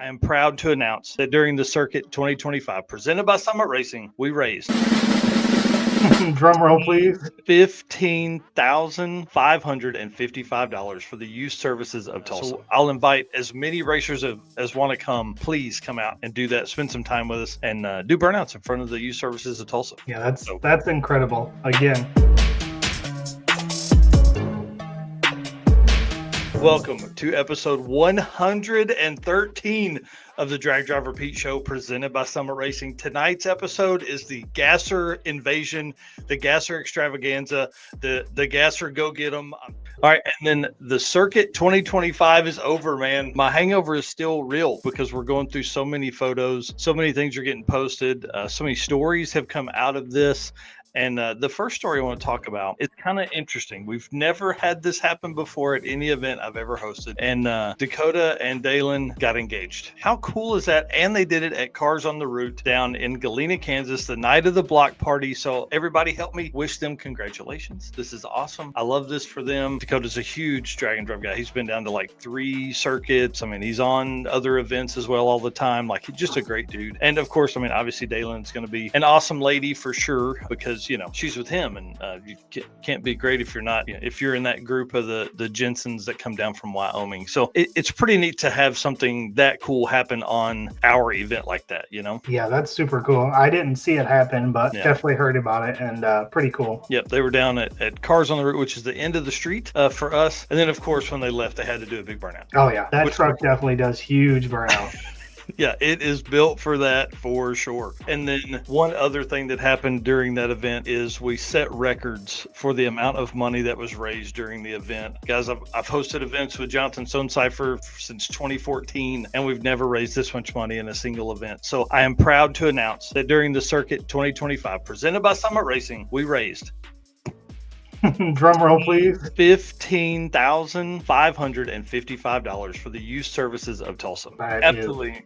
I am proud to announce that during the Circuit 2025 presented by Summit Racing, we raised drum roll, please. $15,555 for the Youth Services of Tulsa. So I'll invite as many racers as want to come. Please come out and do that. Spend some time with us and do burnouts in front of the Youth Services of Tulsa. Yeah, that's incredible. Again. Welcome to episode 113 of the Drag Drive Repeat Show presented by Summit Racing. Tonight's episode is the Gasser Invasion, the Gasser Extravaganza, the Gasser Go Get 'em. All right, and then the Circuit 2025 is over, man. My hangover is still real because we're going through so many photos, so many things are getting posted, so many stories have come out of this. And the first story I want to talk about, it's kind of interesting. We've never had this happen before at any event I've ever hosted. And Dakota and Dalon got engaged. How cool is that? And they did it at Cars on the Route down in Galena, Kansas, the night of the block party. So everybody help me wish them congratulations. This is awesome. I love this for them. Dakota's a huge drag and drive guy. He's been down to like 3 circuits. I mean, he's on other events as well all the time. Like, he's just a great dude. And of course, I mean, obviously Dalon's going to be an awesome lady for sure because, you know, she's with him, and you can't be great if you're not, you know, if you're in that group of the Jensens that come down from Wyoming. So it's pretty neat to have something that cool happen on our event like that, you know? Yeah, that's super cool. I didn't see it happen, but definitely heard about it, and pretty cool. Yep, they were down at Cars on the Route, which is the end of the street for us. And then, of course, when they left, they had to do a big burnout. Oh, yeah. That truck definitely does huge burnout. Yeah, it is built for that for sure. And then one other thing that happened during that event is we set records for the amount of money that was raised during the event. Guys, I've hosted events with Jonathan Sonecipher since 2014, and we've never raised this much money in a single event. So I am proud to announce that during the Circuit 2025 presented by Summit Racing, we raised drum roll, please. $15,555 for the Youth Services of Tulsa. Absolutely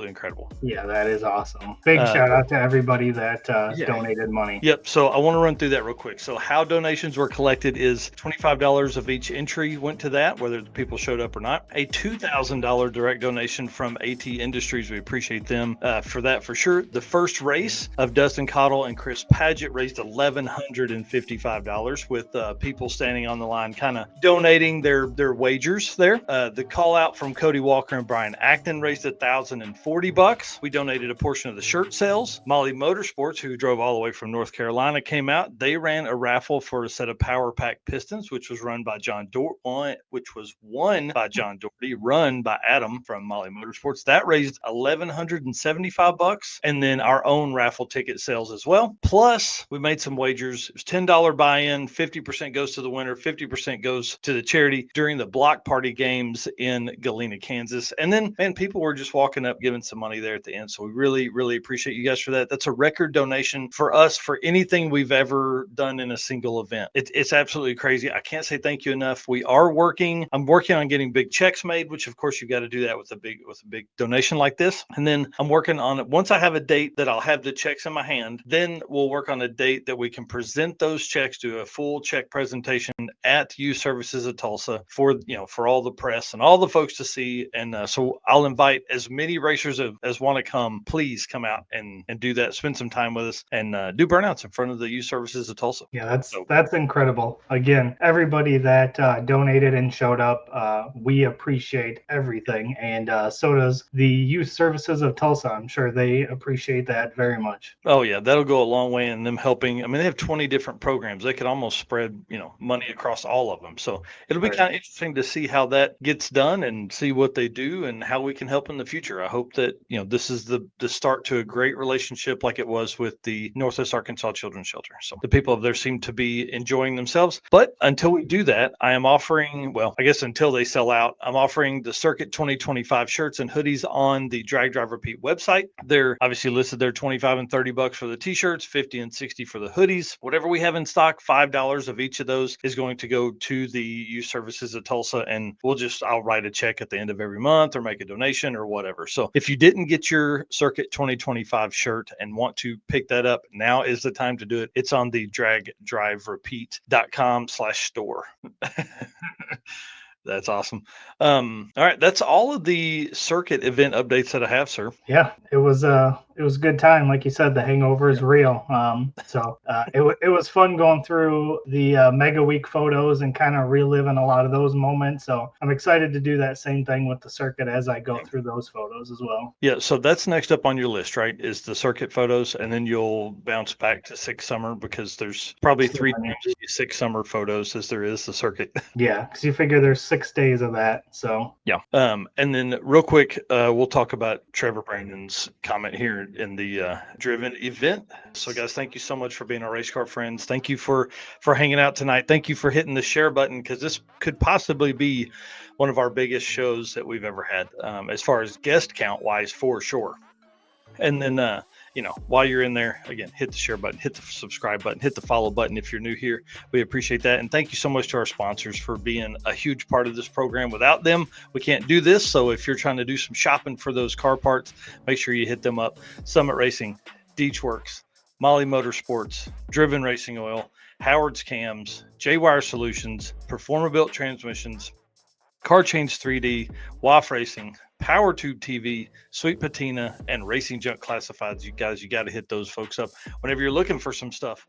incredible. Yeah, that is awesome. Big shout out to everybody that donated money. Yep. So I want to run through that real quick. So how donations were collected is $25 of each entry went to that, whether the people showed up or not. A $2,000 direct donation from AT Industries. We appreciate them for that for sure. The first race of Dustin Cottle and Chris Paget raised $1,155 with people standing on the line kind of donating their wagers there. The call out from Cody Walker and Brian Acton raised $1,040. We donated a portion of the shirt sales. Mahle Motorsports, who drove all the way from North Carolina, came out. They ran a raffle for a set of Power Pack pistons, which was won by John Doherty, run by Adam from Mahle Motorsports. That raised $1,175, and then our own raffle ticket sales as well. Plus, we made some wagers. It was $10 buy-in, 50% goes to the winner, 50% goes to the charity during the block party games in Galena, Kansas. And then, man, people were just walking up, giving some money there at the end. So we really, really appreciate you guys for that. That's a record donation for us for anything we've ever done in a single event. It's absolutely crazy. I can't say thank you enough. I'm working on getting big checks made, which of course you got to do that with a big donation like this. And then I'm working on it. Once I have a date that I'll have the checks in my hand, then we'll work on a date that we can present those checks to a full check presentation at Youth Services of Tulsa for all the press and all the folks to see. And so I'll invite as many racers as want to come. Please come out and do that. Spend some time with us and do burnouts in front of the Youth Services of Tulsa. Yeah, that's incredible. Again, everybody that donated and showed up, we appreciate everything, and so does the Youth Services of Tulsa. I'm sure they appreciate that very much. Oh yeah, that'll go a long way in them helping. I mean, they have 20 different programs. They could almost spread money across all of them. So it'll be kind of interesting to see how that gets done and see what they do and how we can help in the future. I hope that this is the start to a great relationship like it was with the Northwest Arkansas Children's Shelter. So the people up there seem to be enjoying themselves. But until we do that, I am offering, well, I guess until they sell out, I'm offering the Circuit 2025 shirts and hoodies on the Drag Drive Repeat website. They're obviously listed there $25 and $30 for the t-shirts, $50 and $60 for the hoodies. Whatever we have in stock, $5 of each of those is going to go to the Youth Services of Tulsa, and I'll write a check at the end of every month or make a donation or whatever. So if you didn't get your Circuit 2025 shirt and want to pick that up, now is the time to do it. It's on the dragdriverepeat.com/store. That's awesome. All right, that's all of the circuit event updates that I have, sir. Yeah, it was a good time. Like you said, the hangover is real. It was fun going through the Mega Week photos and kind of reliving a lot of those moments. So I'm excited to do that same thing with the circuit as I go through those photos as well. Yeah, so that's next up on your list, right? Is the circuit photos, and then you'll bounce back to Six Summer because there's probably three times Six Summer photos as there is the circuit. Yeah, because you figure there's 6 days of that. So yeah. And then real quick, we'll talk about Trevor Brandon's comment here in the driven event. So guys, thank you so much for being our race car friends. Thank you for hanging out tonight. Thank you for hitting the share button, because this could possibly be one of our biggest shows that we've ever had, as far as guest count wise, for sure. And then, while you're in there, again, hit the share button, hit the subscribe button, hit the follow button if you're new here. We appreciate that. And thank you so much to our sponsors for being a huge part of this program. Without them, we can't do this. So if you're trying to do some shopping for those car parts, make sure you hit them up. Summit Racing, DeatschWerks, Mahle Motorsports, Driven Racing Oil, Howard's Cams, J-Wire Solutions, Performa Built Transmissions, Car Change 3D, WAF Racing, Power Tube TV, Sweet Patina, and Racing Junk Classifieds. You guys, you got to hit those folks up whenever you're looking for some stuff